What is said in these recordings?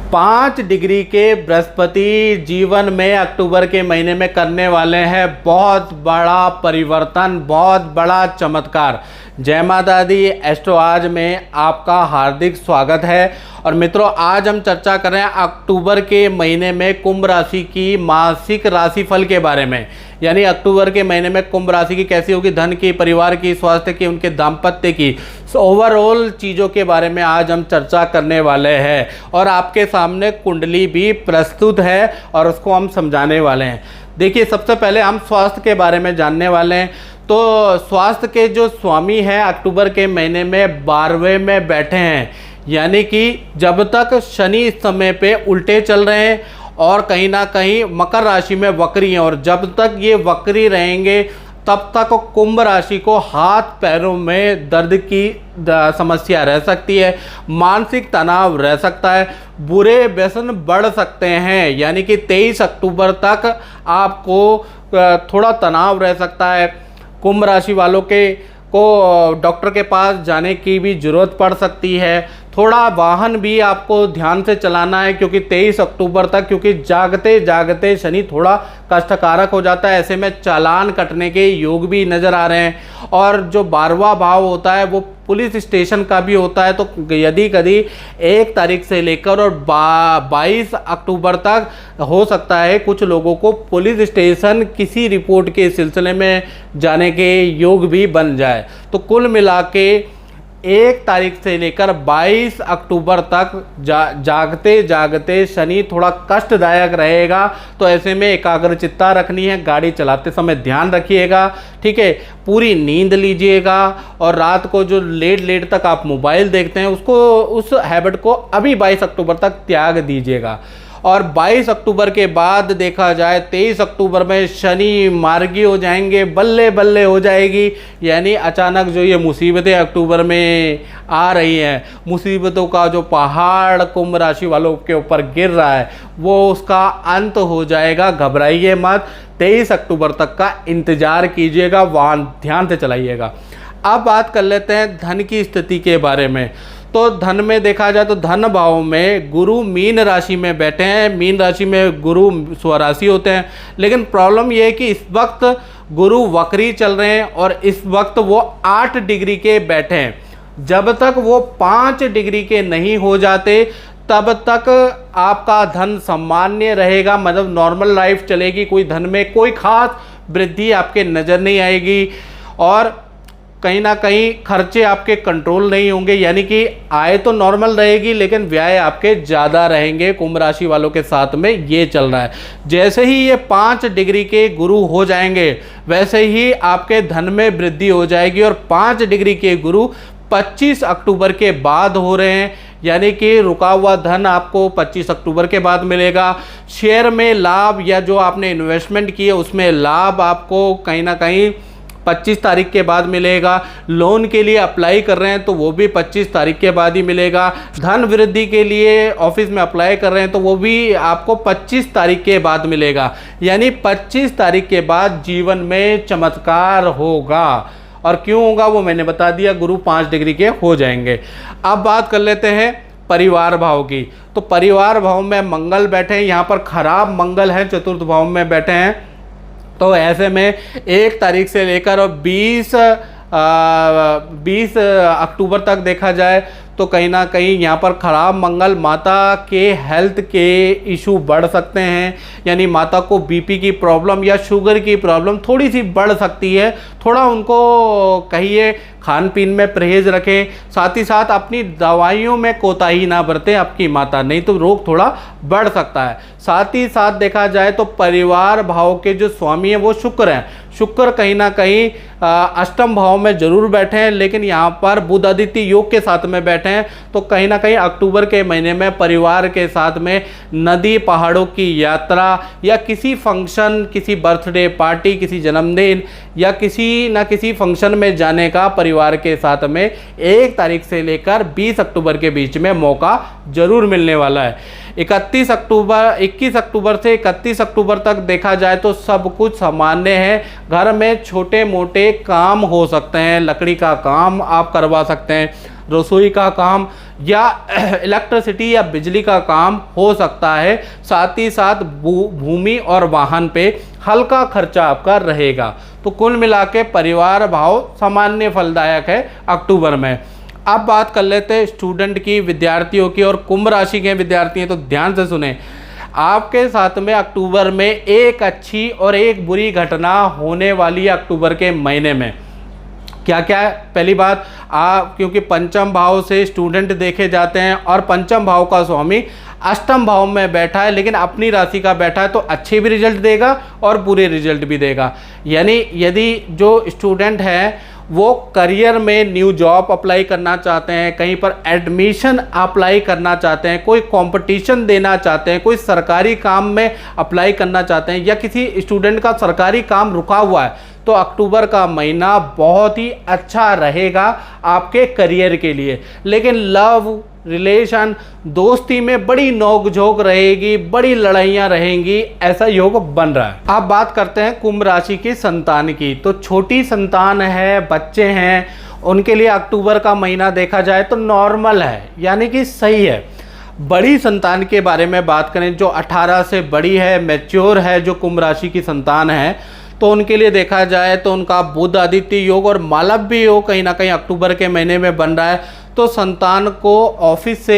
5 degree के बृहस्पति जीवन में अक्टूबर के महीने में करने वाले हैं बहुत बड़ा परिवर्तन, बहुत बड़ा चमत्कार। जय माता दी एस्ट्रो आज में आपका हार्दिक स्वागत है। और मित्रों, आज हम चर्चा कर रहे हैं अक्टूबर के महीने में कुंभ राशि की मासिक राशिफल के बारे में। यानी अक्टूबर के महीने में कुंभ राशि की कैसी होगी, धन की, परिवार की, स्वास्थ्य की, उनके दाम्पत्य की, ओवरऑल चीज़ों के बारे में आज हम चर्चा करने वाले हैं। और आपके सामने कुंडली भी प्रस्तुत है और उसको हम समझाने वाले हैं। देखिए, सबसे पहले हम स्वास्थ्य के बारे में जानने वाले हैं। तो स्वास्थ्य के जो स्वामी हैं अक्टूबर के महीने में 12वें में बैठे हैं। यानी कि जब तक शनि इस समय पे उल्टे चल रहे हैं और कहीं ना कहीं मकर राशि में वक्री हैं, और जब तक ये वक्री रहेंगे तब तक कुंभ राशि को हाथ पैरों में दर्द की समस्या रह सकती है, मानसिक तनाव रह सकता है, बुरे व्यसन बढ़ सकते हैं। यानी कि 23 अक्टूबर तक आपको थोड़ा तनाव रह सकता है। कुंभ राशि वालों को डॉक्टर के पास जाने की भी ज़रूरत पड़ सकती है। थोड़ा वाहन भी आपको ध्यान से चलाना है, क्योंकि 23 अक्टूबर तक, क्योंकि जागते जागते शनि थोड़ा कष्टकारक हो जाता है। ऐसे में चालान कटने के योग भी नज़र आ रहे हैं। और जो 12वां भाव होता है वो पुलिस स्टेशन का भी होता है। तो यदि कभी 1 तारीख से लेकर और 22 अक्टूबर तक हो सकता है कुछ लोगों को पुलिस स्टेशन किसी रिपोर्ट के सिलसिले में जाने के योग भी बन जाए। तो कुल मिला के 1 तारीख से लेकर 22 अक्टूबर तक जागते जागते शनि थोड़ा कष्टदायक रहेगा। तो ऐसे में एकाग्रचित्ता रखनी है, गाड़ी चलाते समय ध्यान रखिएगा, ठीक है। पूरी नींद लीजिएगा और रात को जो लेट तक आप मोबाइल देखते हैं उस हैबिट को अभी 22 अक्टूबर तक त्याग दीजिएगा। और 22 अक्टूबर के बाद देखा जाए 23 अक्टूबर में शनि मार्गी हो जाएंगे, बल्ले बल्ले हो जाएगी। यानी अचानक जो ये मुसीबतें अक्टूबर में आ रही हैं, मुसीबतों का जो पहाड़ कुंभ राशि वालों के ऊपर गिर रहा है वो उसका अंत हो जाएगा। घबराइए मत, 23 अक्टूबर तक का इंतज़ार कीजिएगा, वाहन ध्यान से चलाइएगा। अब बात कर लेते हैं धन की स्थिति के बारे में। तो धन में देखा जाए तो धन भाव में गुरु मीन राशि में बैठे हैं। मीन राशि में गुरु स्वराशि होते हैं, लेकिन प्रॉब्लम यह है कि इस वक्त गुरु वक्री चल रहे हैं और इस वक्त वो 8 डिग्री के बैठे हैं। जब तक वो 5 डिग्री के नहीं हो जाते तब तक आपका धन सामान्य रहेगा, मतलब नॉर्मल लाइफ चलेगी। कोई धन में कोई खास वृद्धि आपके नज़र नहीं आएगी और कहीं ना कहीं खर्चे आपके कंट्रोल नहीं होंगे। यानी कि आय तो नॉर्मल रहेगी लेकिन व्यय आपके ज़्यादा रहेंगे। कुंभ राशि वालों के साथ में ये चल रहा है। जैसे ही ये 5 डिग्री के गुरु हो जाएंगे वैसे ही आपके धन में वृद्धि हो जाएगी। और 5 डिग्री के गुरु 25 अक्टूबर के बाद हो रहे हैं। यानी कि रुका हुआ धन आपको 25 अक्टूबर के बाद मिलेगा। शेयर में लाभ या जो आपने इन्वेस्टमेंट किए उसमें लाभ आपको कहीं ना कहीं 25 तारीख के बाद मिलेगा। लोन के लिए अप्लाई कर रहे हैं तो वो भी 25 तारीख के बाद ही मिलेगा। धन वृद्धि के लिए ऑफिस में अप्लाई कर रहे हैं तो वो भी आपको 25 तारीख के बाद मिलेगा। यानी 25 तारीख के बाद जीवन में चमत्कार होगा। और क्यों होगा वो मैंने बता दिया, गुरु 5 डिग्री के हो जाएंगे। अब बात कर लेते हैं परिवार भाव की। तो परिवार भाव में मंगल बैठे हैं, यहाँ पर खराब मंगल है, चतुर्थ भाव में बैठे हैं। तो ऐसे में 1 तारीख से लेकर और 20 अक्टूबर तक देखा जाए तो कहीं ना कहीं यहाँ पर खराब मंगल, माता के हेल्थ के इशू बढ़ सकते हैं। यानी माता को बीपी की प्रॉब्लम या शुगर की प्रॉब्लम थोड़ी सी बढ़ सकती है। थोड़ा उनको कहिए खान पीन में परहेज रखें, साथ ही साथ अपनी दवाइयों में कोताही ना बरतें आपकी माता, नहीं तो रोग थोड़ा बढ़ सकता है। साथ ही साथ देखा जाए तो परिवार भाव के जो स्वामी हैं वो शुक्र हैं। शुक्र कहीं ना कहीं अष्टम भाव में जरूर बैठे हैं, लेकिन यहाँ पर बुध आदित्य योग के साथ में बैठे हैं। तो कहीं ना कहीं अक्टूबर के महीने में परिवार के साथ में नदी पहाड़ों की यात्रा या किसी फंक्शन, किसी बर्थडे पार्टी, किसी जन्मदिन या किसी न किसी फंक्शन में जाने का परिवार के साथ में 1 तारीख से लेकर 20 अक्टूबर के बीच में मौका जरूर मिलने वाला है। 21 अक्टूबर से 31 अक्टूबर तक देखा जाए तो सब कुछ सामान्य है। घर में छोटे मोटे काम हो सकते हैं, लकड़ी का काम आप करवा सकते हैं, रसोई का काम या इलेक्ट्रिसिटी या बिजली का काम हो सकता है। साथ ही साथ भूमि और वाहन पे हल्का खर्चा आपका रहेगा। तो कुल मिला के परिवार भाव सामान्य फलदायक है अक्टूबर में। अब बात कर लेते हैं स्टूडेंट की, विद्यार्थियों की, और कुंभ राशि के विद्यार्थी हैं तो ध्यान से सुने। आपके साथ में अक्टूबर में एक अच्छी और एक बुरी घटना होने वाली है अक्टूबर के महीने में। क्या क्या है? पहली बात, आप क्योंकि पंचम भाव से स्टूडेंट देखे जाते हैं और पंचम भाव का स्वामी अष्टम भाव में बैठा है, लेकिन अपनी राशि का बैठा है, तो अच्छे भी रिजल्ट देगा और बुरे रिजल्ट भी देगा। यानी यदि जो स्टूडेंट हैं वो करियर में न्यू जॉब अप्लाई करना चाहते हैं, कहीं पर एडमिशन अप्लाई करना चाहते हैं, कोई कंपटीशन देना चाहते हैं, कोई सरकारी काम में अप्लाई करना चाहते हैं, या किसी स्टूडेंट का सरकारी काम रुका हुआ है, तो अक्टूबर का महीना बहुत ही अच्छा रहेगा आपके करियर के लिए। लेकिन लव रिलेशन, दोस्ती में बड़ी नोकझोंक रहेगी, बड़ी लड़ाइयाँ रहेंगी, ऐसा योग बन रहा है। अब बात करते हैं कुंभ राशि की संतान की। तो छोटी संतान है, बच्चे हैं, उनके लिए अक्टूबर का महीना देखा जाए तो नॉर्मल है, यानी कि सही है। बड़ी संतान के बारे में बात करें, जो 18 से बड़ी है, मैच्योर है, जो कुंभ राशि की संतान है, तो उनके लिए देखा जाए तो उनका बुध आदित्य योग और मालव्य योग कहीं ना कहीं अक्टूबर के महीने में बन रहा है। तो संतान को ऑफिस से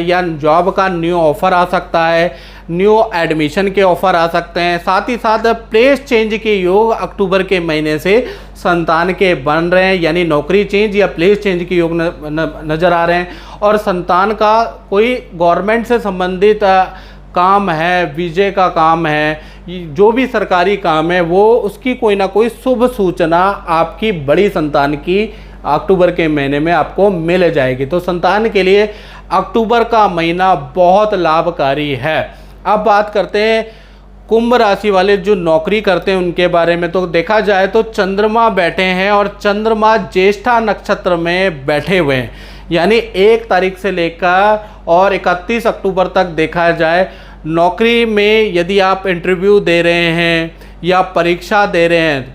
या जॉब का न्यू ऑफ़र आ सकता है, न्यू एडमिशन के ऑफ़र आ सकते हैं। साथ ही साथ प्लेस चेंज के योग अक्टूबर के महीने से संतान के बन रहे हैं, यानी नौकरी चेंज या प्लेस चेंज के योग नज़र आ रहे हैं। और संतान का कोई गवर्नमेंट से संबंधित काम है, विजय का काम है, जो भी सरकारी काम है, वो उसकी कोई ना कोई शुभ सूचना आपकी बड़ी संतान की अक्टूबर के महीने में आपको मिल जाएगी। तो संतान के लिए अक्टूबर का महीना बहुत लाभकारी है। अब बात करते हैं कुंभ राशि वाले जो नौकरी करते हैं उनके बारे में। तो देखा जाए तो चंद्रमा बैठे हैं और चंद्रमा ज्येष्ठा नक्षत्र में बैठे हुए हैं, यानी 1 तारीख से लेकर और 31 अक्टूबर तक देखा जाए नौकरी में यदि आप इंटरव्यू दे रहे हैं या परीक्षा दे रहे हैं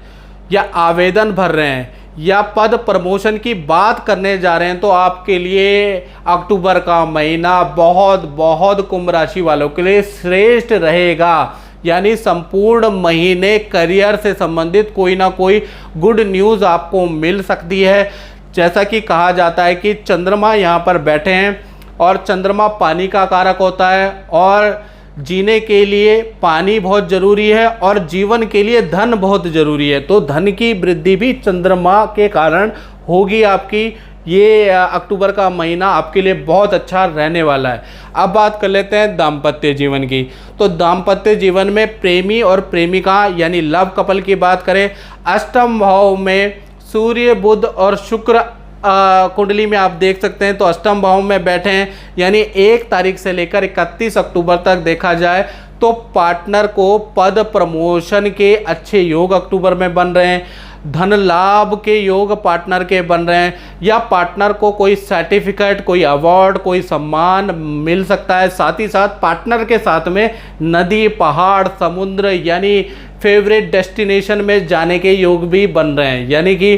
या आवेदन भर रहे हैं या पद प्रमोशन की बात करने जा रहे हैं, तो आपके लिए अक्टूबर का महीना बहुत बहुत कुंभ राशि वालों के लिए श्रेष्ठ रहेगा। यानी संपूर्ण महीने करियर से संबंधित कोई ना कोई गुड न्यूज़ आपको मिल सकती है। जैसा कि कहा जाता है कि चंद्रमा यहाँ पर बैठे हैं और चंद्रमा पानी का कारक होता है, और जीने के लिए पानी बहुत ज़रूरी है और जीवन के लिए धन बहुत ज़रूरी है। तो धन की वृद्धि भी चंद्रमा के कारण होगी आपकी। ये अक्टूबर का महीना आपके लिए बहुत अच्छा रहने वाला है। अब बात कर लेते हैं दाम्पत्य जीवन की। तो दाम्पत्य जीवन में प्रेमी और प्रेमिका यानी लव कपल की बात करें, अष्टम भाव में सूर्य, बुध और शुक्र कुंडली में आप देख सकते हैं, तो अष्टम भाव में बैठे हैं, यानी 1 तारीख से लेकर 31 अक्टूबर तक देखा जाए तो पार्टनर को पद प्रमोशन के अच्छे योग अक्टूबर में बन रहे हैं, धन लाभ के योग पार्टनर के बन रहे हैं, या पार्टनर को कोई सर्टिफिकेट, कोई अवार्ड, कोई सम्मान मिल सकता है। साथ ही साथ पार्टनर के साथ में नदी, पहाड़, समुद्र यानी फेवरेट डेस्टिनेशन में जाने के योग भी बन रहे हैं। यानी कि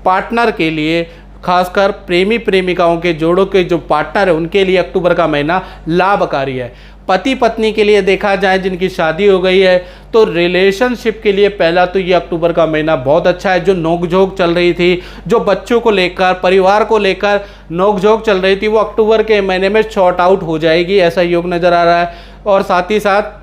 पार्टनर के लिए, खासकर प्रेमी प्रेमिकाओं के जोड़ों के जो पार्टनर है उनके लिए अक्टूबर का महीना लाभकारी है। पति पत्नी के लिए देखा जाए जिनकी शादी हो गई है, तो रिलेशनशिप के लिए पहला तो ये अक्टूबर का महीना बहुत अच्छा है। जो नोकझोंक चल रही थी, जो बच्चों को लेकर, परिवार को लेकर नोकझोंक चल रही थी, वो अक्टूबर के महीने में शॉर्ट आउट हो जाएगी, ऐसा योग नज़र आ रहा है। और साथ ही साथ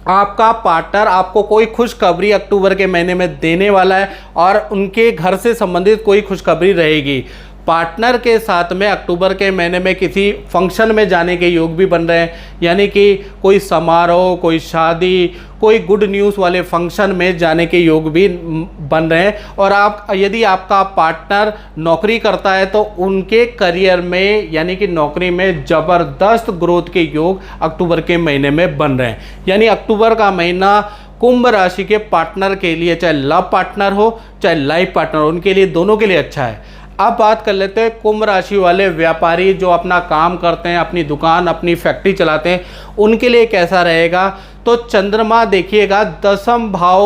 आपका पार्टनर आपको कोई खुशखबरी अक्टूबर के महीने में देने वाला है और उनके घर से संबंधित कोई खुशखबरी रहेगी। पार्टनर के साथ में अक्टूबर के महीने में किसी फंक्शन में जाने के योग भी बन रहे हैं, यानी कि कोई समारोह, कोई शादी, कोई गुड न्यूज़ वाले फंक्शन में जाने के योग भी बन रहे हैं। और आप यदि आपका पार्टनर नौकरी करता है तो उनके करियर में यानी कि नौकरी में ज़बरदस्त ग्रोथ के योग अक्टूबर के महीने में बन रहे हैं। यानी अक्टूबर का महीना कुंभ राशि के पार्टनर के लिए, चाहे लव पार्टनर हो चाहे लाइफ पार्टनर हो, उनके लिए, दोनों के लिए अच्छा है। अब बात कर लेते हैं कुंभ राशि वाले व्यापारी जो अपना काम करते हैं, अपनी दुकान, अपनी फैक्ट्री चलाते हैं, उनके लिए कैसा रहेगा। तो चंद्रमा देखिएगा 10वें भाव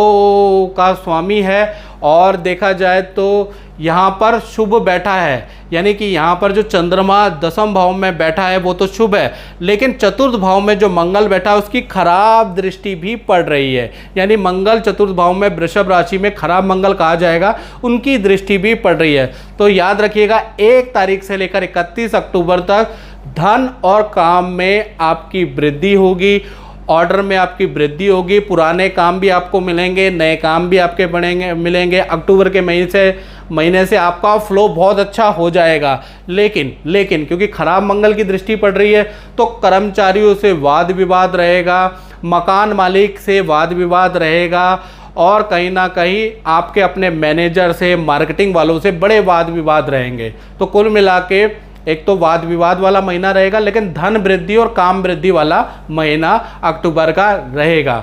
का स्वामी है और देखा जाए तो यहाँ पर शुभ बैठा है, यानी कि यहाँ पर जो चंद्रमा दसम भाव में बैठा है वो तो शुभ है, लेकिन चतुर्थ भाव में जो मंगल बैठा है उसकी खराब दृष्टि भी पड़ रही है। यानी मंगल चतुर्थ भाव में वृषभ राशि में खराब मंगल कहा जाएगा, उनकी दृष्टि भी पड़ रही है। तो याद रखिएगा 1 तारीख से लेकर 31 अक्टूबर तक धन और काम में आपकी वृद्धि होगी, ऑर्डर में आपकी वृद्धि होगी, पुराने काम भी आपको मिलेंगे, नए काम भी आपके बनेंगे मिलेंगे। अक्टूबर के महीने से आपका फ्लो बहुत अच्छा हो जाएगा। लेकिन क्योंकि खराब मंगल की दृष्टि पड़ रही है तो कर्मचारियों से वाद विवाद रहेगा, मकान मालिक से वाद विवाद रहेगा, और कहीं ना कहीं आपके अपने मैनेजर से, मार्केटिंग वालों से बड़े वाद विवाद रहेंगे। तो कुल मिला के एक तो वाद विवाद वाला महीना रहेगा, लेकिन धन वृद्धि और काम वृद्धि वाला महीना अक्टूबर का रहेगा।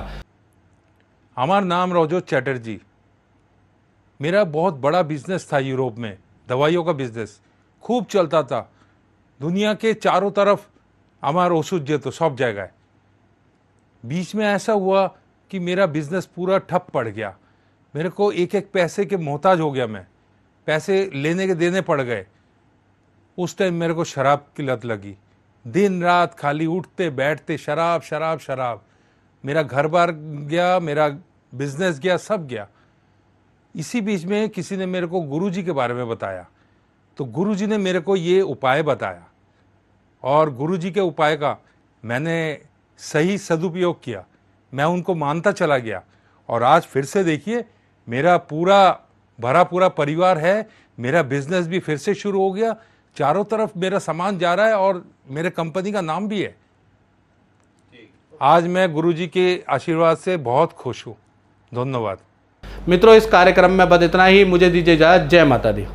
हमारा नाम रवजोत चैटर्जी। मेरा बहुत बड़ा बिजनेस था यूरोप में, दवाइयों का बिजनेस खूब चलता था। दुनिया के चारों तरफ हमारा ओषुध जे तो सब जगह है। बीच में ऐसा हुआ कि मेरा बिजनेस पूरा ठप पड़ गया। मेरे को एक एक पैसे के मोहताज हो गया, मैं पैसे लेने के देने पड़ गए। उस टाइम मेरे को शराब की लत लगी, दिन रात खाली उठते बैठते शराब शराब शराब। मेरा घर बार गया, मेरा बिजनेस गया, सब गया। इसी बीच में किसी ने मेरे को गुरुजी के बारे में बताया, तो गुरुजी ने मेरे को ये उपाय बताया, और गुरुजी के उपाय का मैंने सही सदुपयोग किया। मैं उनको मानता चला गया, और आज फिर से देखिए मेरा पूरा भरा पूरा परिवार है, मेरा बिजनेस भी फिर से शुरू हो गया, चारों तरफ मेरा सामान जा रहा है, और मेरे कंपनी का नाम भी है। आज मैं गुरुजी के आशीर्वाद से बहुत खुश हूँ। धन्यवाद। मित्रों, इस कार्यक्रम में बस इतना ही। मुझे दीजिए इजाजत। जय माता दी।